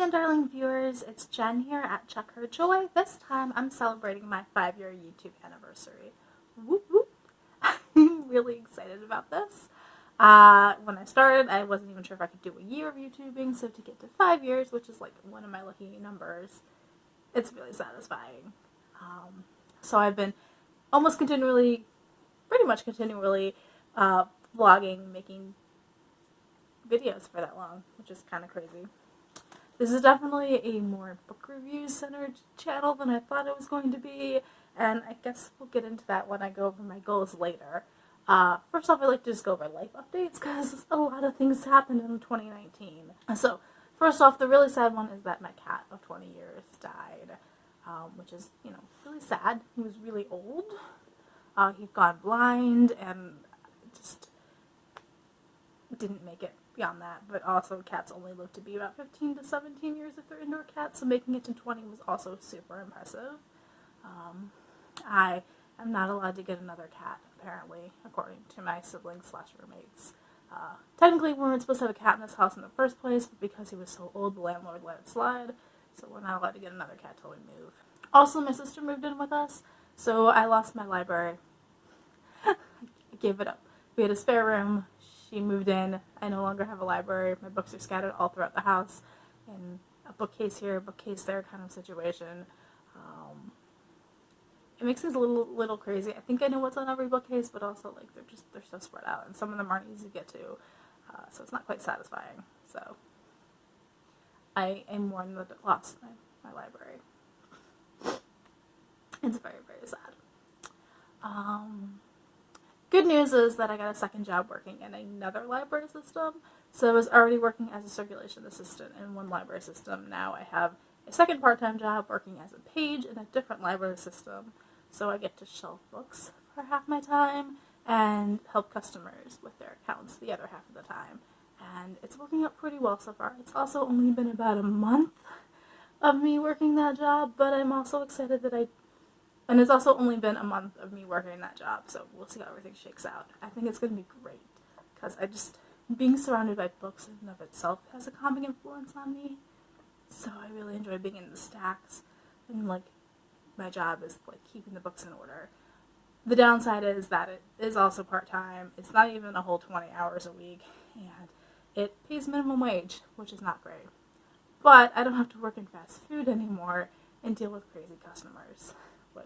my darling viewers, it's Jen here at Chuck Her Joy. This time I'm celebrating my 5-year YouTube anniversary. Whoop whoop. I'm really excited about this. When I started, I wasn't even sure if I could do a year of YouTubing, so to get to 5 years, which is like one of my lucky numbers, it's really satisfying. So I've been pretty much continually vlogging, making videos for that long, which is kind of crazy. This is definitely a more book review centered channel than I thought it was going to be, and I guess we'll get into that when I go over my goals later. First off, I'd like to just go over life updates because a lot of things happened in 2019. So, first off, the really sad one is that my cat of 20 years died, which is, really sad. He was really old. He'd gone blind and just didn't make it beyond that, but also cats only live to be about 15 to 17 years if they're indoor cats, so making it to 20 was also super impressive. I am not allowed to get another cat, apparently, according to my siblings/roommates. Technically, we weren't supposed to have a cat in this house in the first place, but because he was so old, the landlord let it slide, so we're not allowed to get another cat till we move. Also, my sister moved in with us, so I lost my library. I gave it up. We had a spare room. She moved in. I no longer have a library. My books are scattered all throughout the house in a bookcase here, a bookcase there kind of situation. It makes things a little crazy. I think I know what's on every bookcase, but also like they're so spread out, and some of them aren't easy to get to, so it's not quite satisfying. So I am mourning that I lost my library. It's very, very sad. Good news is that I got a second job working in another library system. So I was already working as a circulation assistant in one library system. Now I have a second part-time job working as a page in a different library system. So I get to shelf books for half my time and help customers with their accounts the other half of the time. And it's working out pretty well so far. It's also only been about a month of me working that job, but I'm also excited that and it's also only been a month of me working that job, so we'll see how everything shakes out. I think it's going to be great, because being surrounded by books in and of itself has a calming influence on me, so I really enjoy being in the stacks, and my job is keeping the books in order. The downside is that it is also part-time. It's not even a whole 20 hours a week, and it pays minimum wage, which is not great. But I don't have to work in fast food anymore and deal with crazy customers, which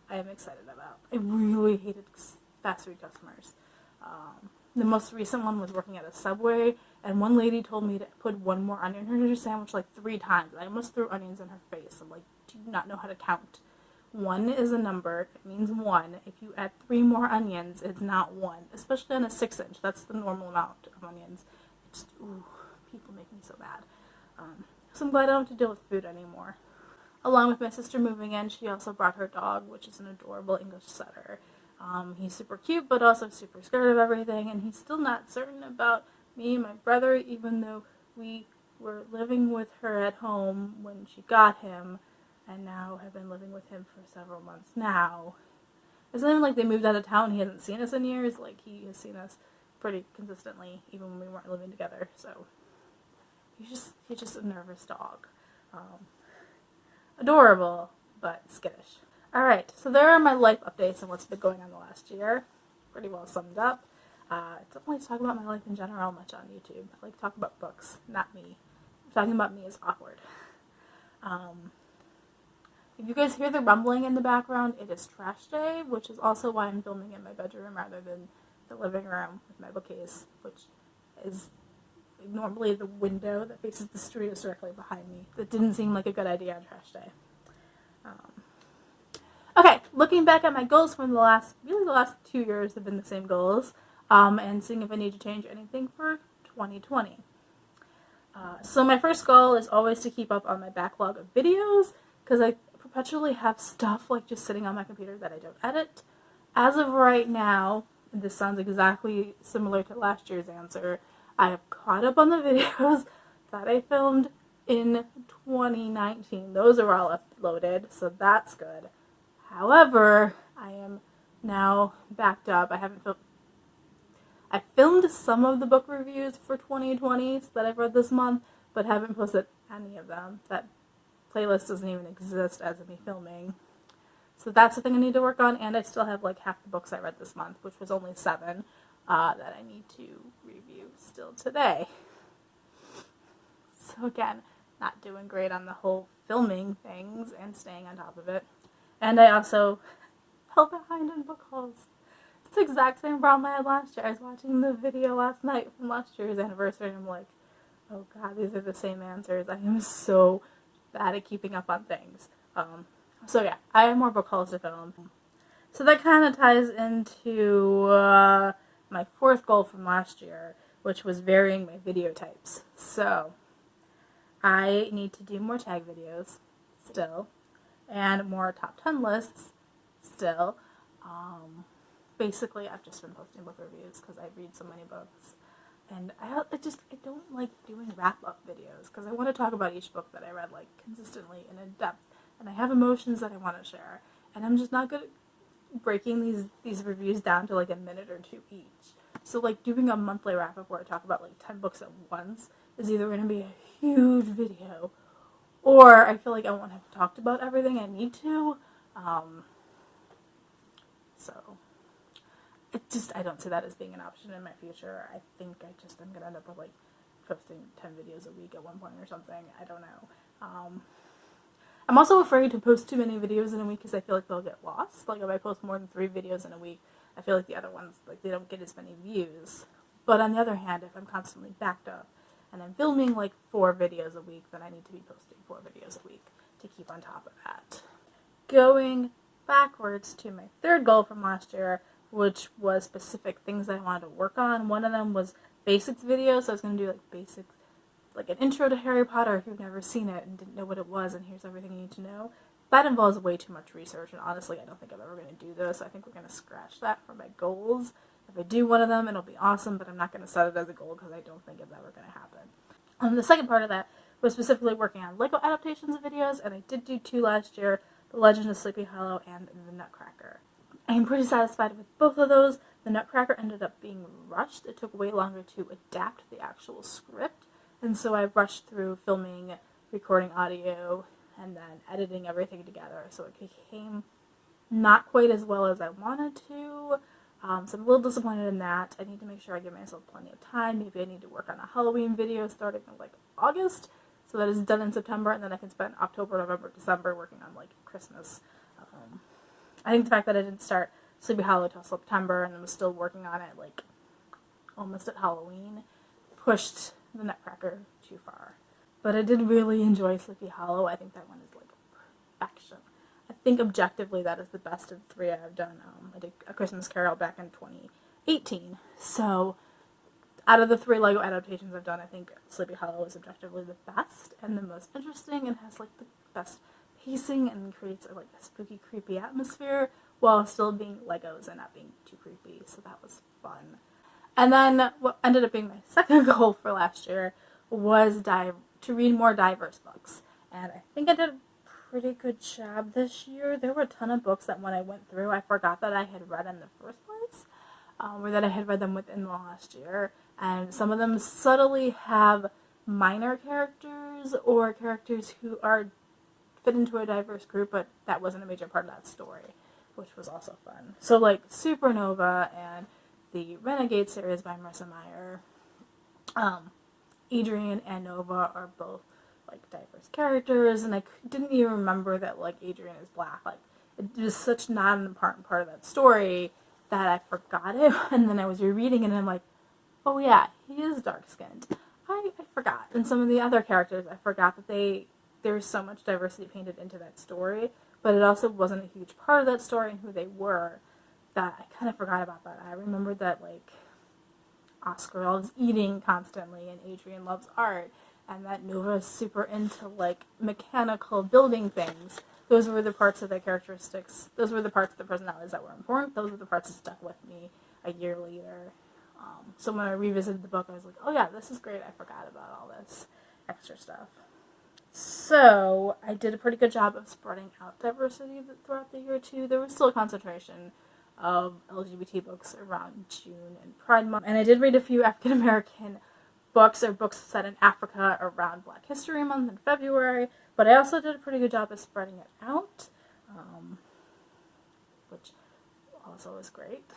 I am excited about. I really hated fast food customers. The most recent one was working at a Subway, and one lady told me to put one more onion in her sandwich 3 times. I almost threw onions in her face. I'm like, do you not know how to count? 1 is a number. It means 1. If you add 3 more onions, it's not 1. Especially on a 6-inch. That's the normal amount of onions. People make me so mad. So I'm glad I don't have to deal with food anymore. Along with my sister moving in, she also brought her dog, which is an adorable English setter. He's super cute, but also super scared of everything, and he's still not certain about me and my brother, even though we were living with her at home when she got him, and now have been living with him for several months now. It's not even like they moved out of town. He hasn't seen us in years. He has seen us pretty consistently, even when we weren't living together, so he's just a nervous dog. Adorable, but skittish. Alright, so there are my life updates and what's been going on the last year. Pretty well summed up. I don't like to talk about my life in general much on YouTube. I like to talk about books, not me. Talking about me is awkward. If you guys hear the rumbling in the background, it is trash day, which is also why I'm filming in my bedroom rather than the living room with my bookcase, which is normally the window that faces the street is directly behind me. That didn't seem like a good idea on trash day. Okay, looking back at my goals from the last 2 years have been the same goals, and seeing if I need to change anything for 2020. So my first goal is always to keep up on my backlog of videos, because I perpetually have stuff just sitting on my computer that I don't edit. As of right now, and this sounds exactly similar to last year's answer, I have caught up on the videos that I filmed in 2019. Those are all uploaded, so that's good. However, I am now backed up. I filmed some of the book reviews for 2020 that I've read this month, but haven't posted any of them. That playlist doesn't even exist as of me filming. So that's the thing I need to work on, and I still have like half the books I read this month, which was only 7, that I need to review still today. So again, not doing great on the whole filming things and staying on top of it. And I also fell behind in book hauls. It's the exact same problem I had last year. I was watching the video last night from last year's anniversary, and I'm like, oh god, these are the same answers. I am so bad at keeping up on things. So yeah, I have more book hauls to film. So that kind of ties into my 4th goal from last year, which was varying my video types. So I need to do more tag videos still, and more top 10 lists still. Basically, I've just been posting book reviews because I read so many books. And I don't like doing wrap-up videos because I want to talk about each book that I read like consistently and in depth. And I have emotions that I want to share. And I'm just not good at breaking these reviews down to like a minute or 2 each. So like doing a monthly wrap-up where I talk about like 10 books at once is either going to be a huge video, or I feel like I won't have talked about everything I need to. So I don't see that as being an option in my future. I think I'm going to end up with like posting 10 videos a week at one point or something. I don't know. I'm also afraid to post too many videos in a week because I feel like they'll get lost. Like if I post more than 3 videos in a week, I feel like the other ones, like they don't get as many views. But on the other hand, if I'm constantly backed up and I'm filming like 4 videos a week, then I need to be posting 4 videos a week to keep on top of that. Going backwards to my 3rd goal from last year, which was specific things I wanted to work on. One of them was basics videos, so I was going to do like basics, like an intro to Harry Potter if you've never seen it and didn't know what it was, and here's everything you need to know. That involves way too much research, and honestly, I don't think I'm ever going to do this. I think we're going to scratch that for my goals. If I do one of them, it'll be awesome, but I'm not going to set it as a goal because I don't think it's ever going to happen. The second part of that was specifically working on Lego adaptations of videos, and I did do 2 last year, The Legend of Sleepy Hollow and The Nutcracker. I'm pretty satisfied with both of those. The Nutcracker ended up being rushed. It took way longer to adapt the actual script, and so I rushed through filming, recording audio, and then editing everything together, so it became not quite as well as I wanted to. So I'm a little disappointed in that. I need to make sure I give myself plenty of time. Maybe I need to work on a Halloween video starting in like August, so that it's done in September, and then I can spend October, November, December working on like Christmas. I think the fact that I didn't start Sleepy Hollow till September and then was still working on it like almost at Halloween pushed the Nutcracker too far. But I did really enjoy Sleepy Hollow. I think that one is like perfection. I think objectively that is the best of 3 I've done. I did A Christmas Carol back in 2018. So out of the 3 Lego adaptations I've done, I think Sleepy Hollow is objectively the best and the most interesting and has like the best pacing and creates like a spooky, creepy atmosphere while still being Legos and not being too creepy. So that was fun. And then what ended up being my second goal for last year was to read more diverse books. And I think I did a pretty good job this year. There were a ton of books that when I went through, I forgot that I had read in the first place, or that I had read them within the last year. And some of them subtly have minor characters or characters who are fit into a diverse group, but that wasn't a major part of that story, which was also fun. So like Supernova and the Renegade series by Marissa Meyer, Adrian and Nova are both like diverse characters, and I didn't even remember that like Adrian is black. Like it was such not an important part of that story that I forgot it, and then I was rereading it and I'm like, oh yeah, he is dark skinned. I forgot. And some of the other characters, I forgot that there was so much diversity painted into that story, but it also wasn't a huge part of that story and who they were, that I kind of forgot about that. I remembered that like Oscar loves eating constantly and Adrian loves art, and that Nova is super into like mechanical building things. Those were the parts of the characteristics, those were the parts of the personalities that were important. Those were the parts that stuck with me a year later. So when I revisited the book, I was like, oh yeah, this is great. I forgot about all this extra stuff. So I did a pretty good job of spreading out diversity throughout the year too. There was still a concentration of LGBT books around June and Pride Month. And I did read a few African American books or books set in Africa around Black History Month in February, but I also did a pretty good job of spreading it out, which also is great.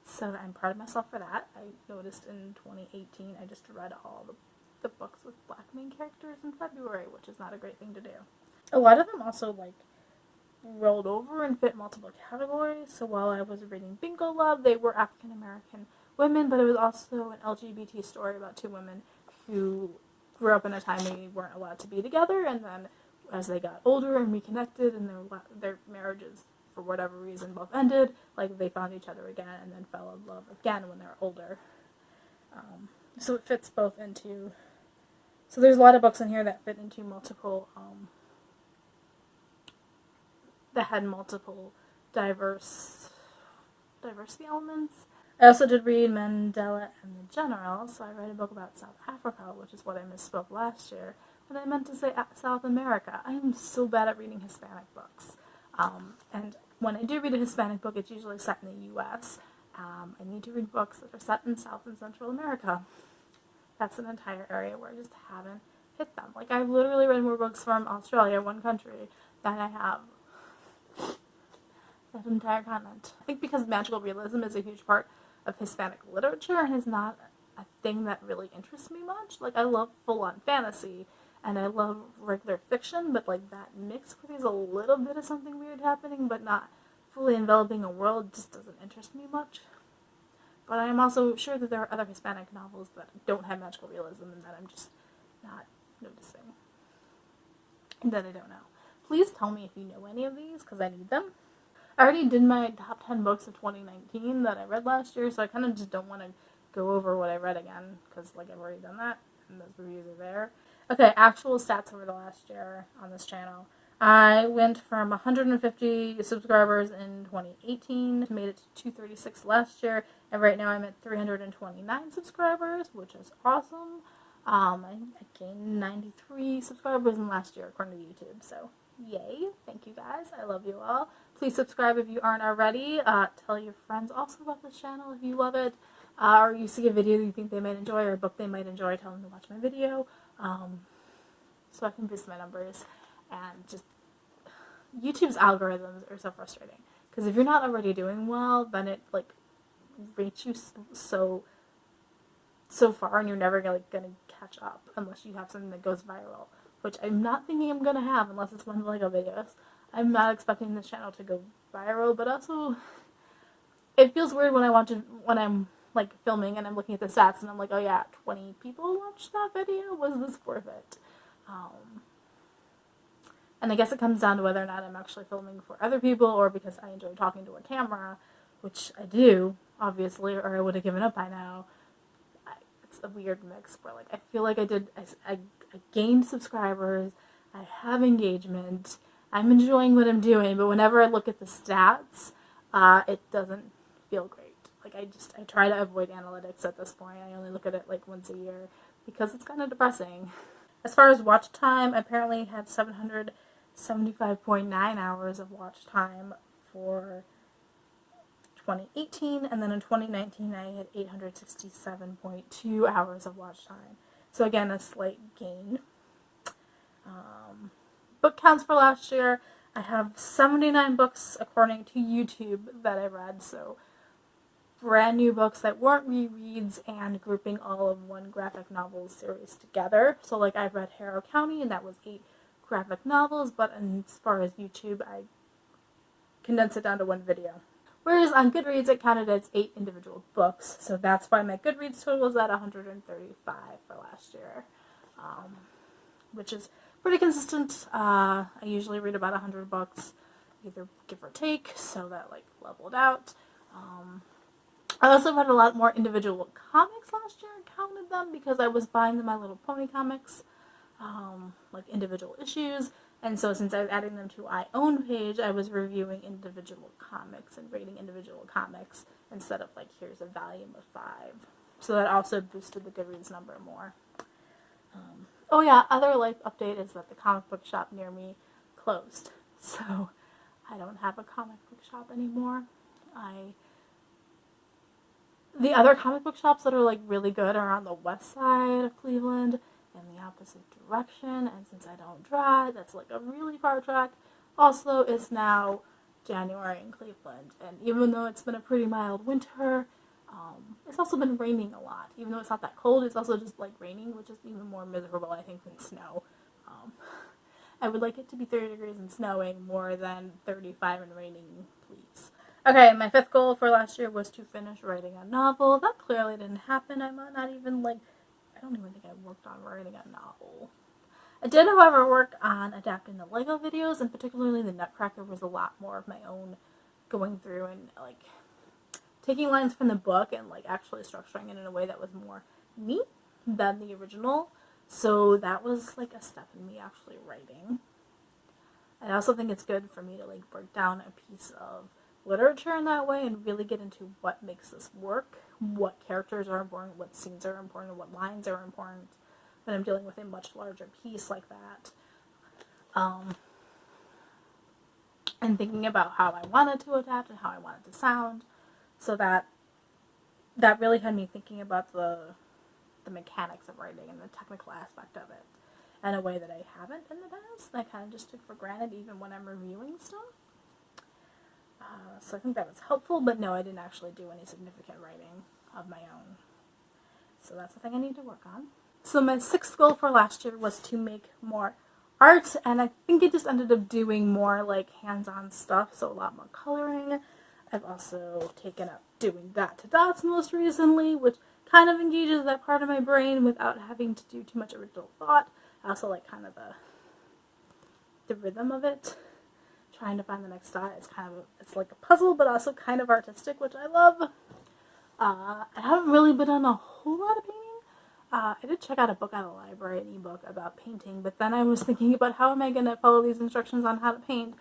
So I'm proud of myself for that. I noticed in 2018 I just read all the books with Black main characters in February, which is not a great thing to do. A lot of them also rolled over and fit multiple categories. So while I was reading Bingo Love, they were African American women, but it was also an LGBT story about two women who grew up in a time they weren't allowed to be together, and then as they got older and reconnected and their marriages, for whatever reason, both ended, they found each other again and then fell in love again when they're older. So it fits both into... So there's a lot of books in here that fit into multiple... that had multiple diversity elements. I also did read Mandela and the General, so I read a book about South Africa, which is what I misspoke last year, but I meant to say South America. I am so bad at reading Hispanic books. And when I do read a Hispanic book, it's usually set in the U.S. I need to read books that are set in South and Central America. That's an entire area where I just haven't hit them. I've literally read more books from Australia, one country, than I have that entire continent. I think because magical realism is a huge part of Hispanic literature and is not a thing that really interests me much. I love full-on fantasy and I love regular fiction, but that mix where there's a little bit of something weird happening but not fully enveloping a world just doesn't interest me much. But I am also sure that there are other Hispanic novels that don't have magical realism and that I'm just not noticing. And that I don't know. Please tell me if you know any of these, because I need them. I already did my top 10 books of 2019 that I read last year, so I kind of just don't want to go over what I read again, because I've already done that, and those reviews are there. Okay, actual stats over the last year on this channel. I went from 150 subscribers in 2018, made it to 236 last year, and right now I'm at 329 subscribers, which is awesome. I gained 93 subscribers in last year, according to YouTube, so yay. Thank you guys. I love you all. Please subscribe if you aren't already. Tell your friends also about this channel if you love it, or you see a video that you think they might enjoy or a book they might enjoy. Tell them to watch my video, so I can boost my numbers. And just YouTube's algorithms are so frustrating, because if you're not already doing well, then it rates you so far, and you're never gonna catch up unless you have something that goes viral, which I'm not thinking I'm gonna have unless it's one of the Lego videos. I'm not expecting this channel to go viral, but also it feels weird when I'm filming and I'm looking at the stats and I'm like, oh yeah, 20 people watched that video. Was this worth it? And I guess it comes down to whether or not I'm actually filming for other people or because I enjoy talking to a camera, which I do, obviously, or I would have given up by now. It's a weird mix where I feel like I gained subscribers, I have engagement, I'm enjoying what I'm doing, but whenever I look at the stats, it doesn't feel great. I try to avoid analytics at this point. I only look at it once a year because it's kind of depressing. As far as watch time, I apparently had 775.9 hours of watch time for 2018, and then in 2019 I had 867.2 hours of watch time. So again, a slight gain. Book counts for last year, I have 79 books according to YouTube that I read, so brand new books that weren't rereads and grouping all of one graphic novel series together. So I've read Harrow County, and that was 8 graphic novels, but as far as YouTube, I condensed it down to one video. Whereas on Goodreads, it counted as 8 individual books, so that's why my Goodreads total was at 135 for last year, which is pretty consistent. I usually read about 100 books, either give or take, so that leveled out. I also read a lot more individual comics last year and counted them because I was buying the My Little Pony comics, individual issues. And so since I was adding them to my own page, I was reviewing individual comics and rating individual comics instead of here's a volume of 5. So that also boosted the Goodreads number more. Oh yeah, other life update is that the comic book shop near me closed. So I don't have a comic book shop anymore. The other comic book shops that are like really good are on the west side of Cleveland in the opposite direction, and since I don't drive, that's like a really far trek. Also, it's now January in Cleveland, and even though it's been a pretty mild winter, it's also been raining a lot. Even though it's not that cold, it's also just like raining, which is even more miserable, I think, than snow. Um, I would like it to be 30 degrees and snowing more than 35 and raining, please. Okay, my 5th goal for last year was to finish writing a novel. That clearly didn't happen. I'm not even like, I don't even think I worked on writing a novel. I did, however, work on adapting the Lego videos, and particularly the Nutcracker was a lot more of my own going through and like taking lines from the book and like actually structuring it in a way that was more me than the original. So that was like a step in me actually writing. I also think it's good for me to like break down a piece of literature in that way and really get into what makes this work, what characters are important, what scenes are important, what lines are important when I'm dealing with a much larger piece like that. And thinking about how I wanted to adapt and how I wanted to sound, so that really had me thinking about the mechanics of writing and the technical aspect of it in a way that I haven't in the past. I kind of just took for granted even when I'm reviewing stuff. So I think that was helpful, but no, I didn't actually do any significant writing of my own. So that's the thing I need to work on. So my 6th goal for last year was to make more art, and I think I just ended up doing more like hands-on stuff, so a lot more coloring. I've also taken up doing that to dots most recently, which kind of engages that part of my brain without having to do too much original thought. I also like kind of the rhythm of it. Trying to find the next dot is it's like a puzzle, but also kind of artistic, which I love. I haven't really been on a whole lot of painting. I did check out a book at the library, an ebook about painting, but then I was thinking about how am I going to follow these instructions on how to paint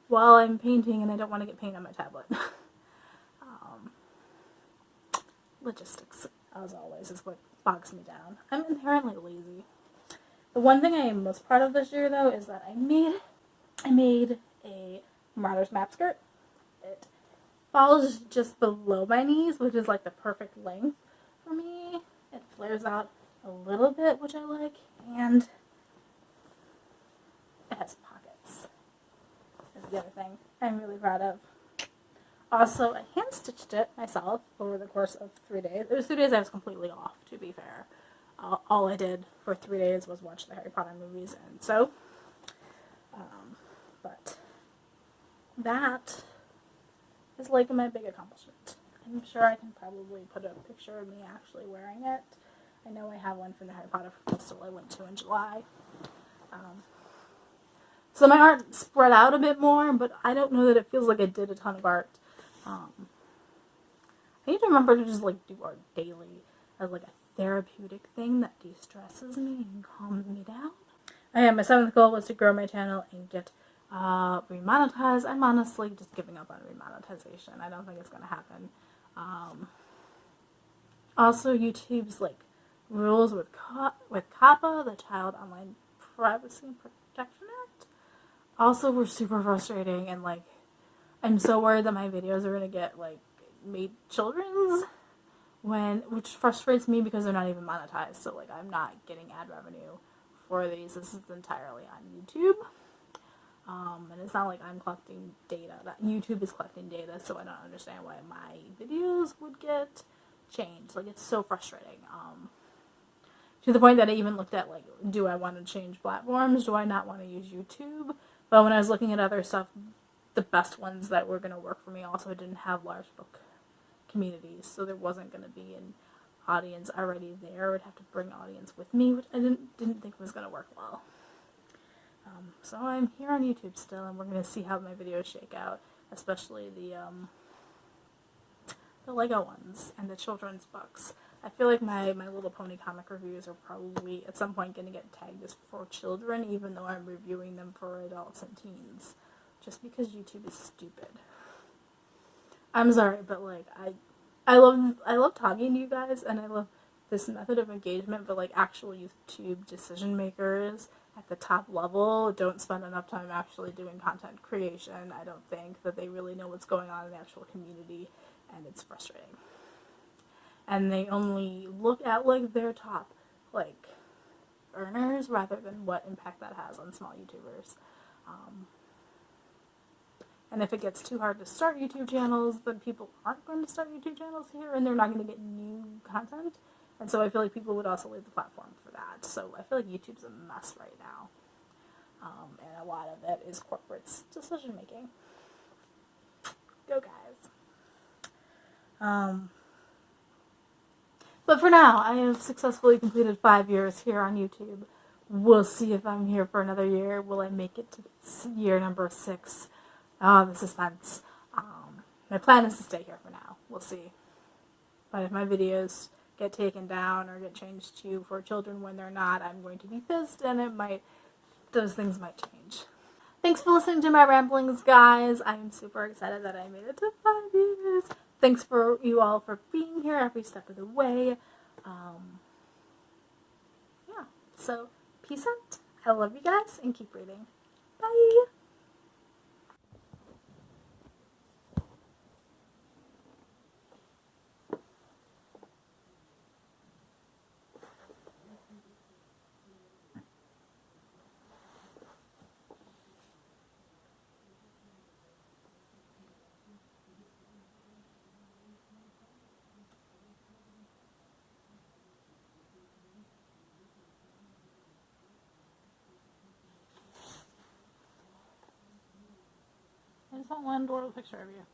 while I'm painting and I don't want to get paint on my tablet. Logistics, as always, is what bogs me down. I'm inherently lazy. The one thing I am most proud of this year, though, is that I made a Marauder's map skirt. It falls just below my knees, which is like the perfect length for me. It flares out a little bit, which I like, and it has pockets. That's the other thing I'm really proud of. Also, I hand-stitched it myself over the course of 3 days. It was 3 days I was completely off, to be fair. All I did for 3 days was watch the Harry Potter movies and sew. But that is like my big accomplishment. I'm sure I can probably put a picture of me actually wearing it. I know I have one from the Harry Potter festival I went to in July. So my art spread out a bit more, but I don't know that it feels like I did a ton of art. I need to remember to just like do art daily as like a therapeutic thing that de-stresses me and calms me down. Okay, my 7th goal was to grow my channel and get remonetized. I'm honestly just giving up on remonetization. I don't think it's going to happen. Also, YouTube's like rules with COPPA, the Child Online Privacy and Protection Act, also were super frustrating, and like I'm so worried that my videos are going to get like made children's, which frustrates me because they're not even monetized. So like I'm not getting ad revenue for these. This is entirely on YouTube. And it's not like I'm collecting data. That YouTube is collecting data, so I don't understand why my videos would get changed. Like, it's so frustrating. To the point that I even looked at, like, do I want to change platforms? Do I not want to use YouTube? But when I was looking at other stuff, the best ones that were going to work for me also didn't have large book communities, so there wasn't going to be an audience already there. I would have to bring an audience with me, which I didn't think was going to work well. So I'm here on YouTube still, and we're going to see how my videos shake out, especially the Lego ones and the children's books. I feel like my Little Pony comic reviews are probably at some point going to get tagged as for children, even though I'm reviewing them for adults and teens, just because YouTube is stupid. I'm sorry, but like I love talking to you guys, and I love this method of engagement, but like actual YouTube decision makers at the top level don't spend enough time actually doing content creation. I don't think that they really know what's going on in the actual community, and it's frustrating. and they only look at like their top like earners rather than what impact that has on small YouTubers. And if it gets too hard to start YouTube channels, then people aren't going to start YouTube channels here, and they're not going to get new content. And so I feel like people would also leave the platform for that. So I feel like YouTube's a mess right now. And a lot of it is corporate's decision making. Go guys. But for now, I have successfully completed 5 years here on YouTube. We'll see if I'm here for another year. Will I make it to year number 6? Oh, the suspense. My plan is to stay here for now. We'll see. But if my videos get taken down or get changed to for children when they're not, I'm going to be pissed, and those things might change. Thanks for listening to my ramblings, guys. I'm super excited that I made it to 5 years. Thanks for you all for being here every step of the way. Yeah, so peace out. I love you guys, and keep reading. Bye. I just want one adorable picture of you.